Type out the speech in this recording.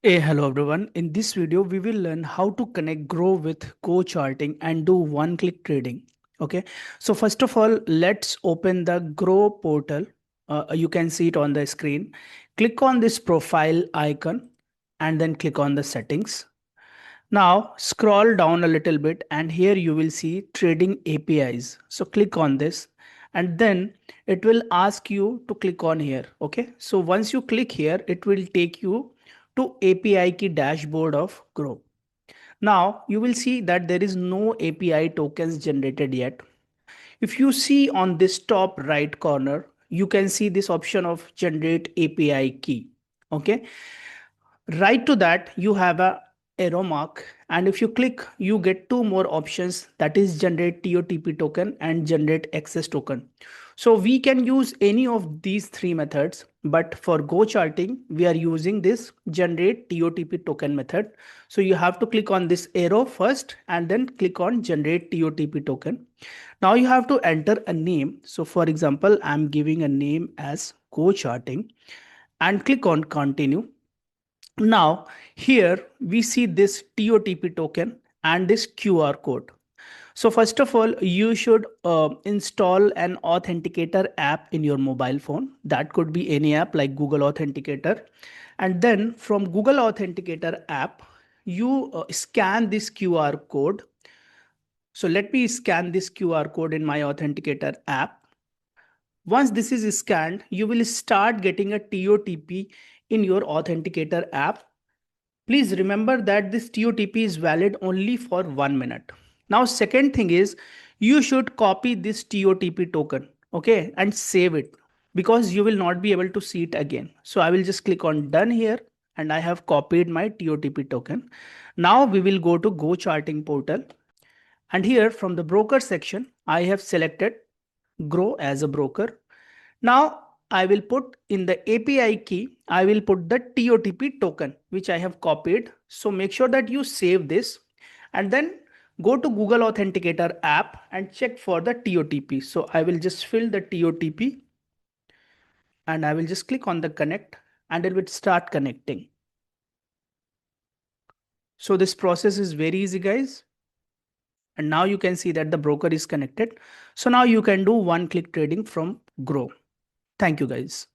Hey, hello everyone. In this video, we will learn how to connect Groww with GoCharting and do one-click trading. Okay. So first of all, let's open the Groww portal. You can see it on the screen. Click on this profile icon and then click on the settings. Now scroll down a little bit and here you will see trading APIs. So click on this and then it will ask you to click on here. Okay. So once you click here, it will take you to API key dashboard of Groww. Now you will see that there is no API tokens generated yet. If you see on this top right corner, you can see this option of generate API key. Okay. Right to that, you have a arrow mark, and if you click, you get two more options, that is generate TOTP token and generate access token. So we can use any of these three methods, but for Go charting, we are using this generate TOTP token method. So you have to click on this arrow first and then click on generate TOTP token. Now you have to enter a name. So for example, I'm giving a name as Go charting and click on continue. Now, here we see this TOTP token and this QR code. So first of all, you should install an authenticator app in your mobile phone. That could be any app like Google Authenticator. And then from Google Authenticator app, you scan this QR code. So let me scan this QR code in my Authenticator app. Once this is scanned, you will start getting a TOTP in your Authenticator app. Please remember that this TOTP is valid only for 1 minute. Now, second thing is you should copy this TOTP token, okay, and save it because you will not be able to see it again. So I will just click on done here and I have copied my TOTP token. Now we will go to Go Charting portal and here from the broker section, I have selected Groww as a broker. Now I will put in the API key, I will put the TOTP token, which I have copied. So make sure that you save this and then go to Google Authenticator app and check for the TOTP. So I will just fill the TOTP and I will just click on the connect and it will start connecting. So this process is very easy, guys. And now you can see that the broker is connected. So now you can do one-click trading from Groww. Thank you, guys.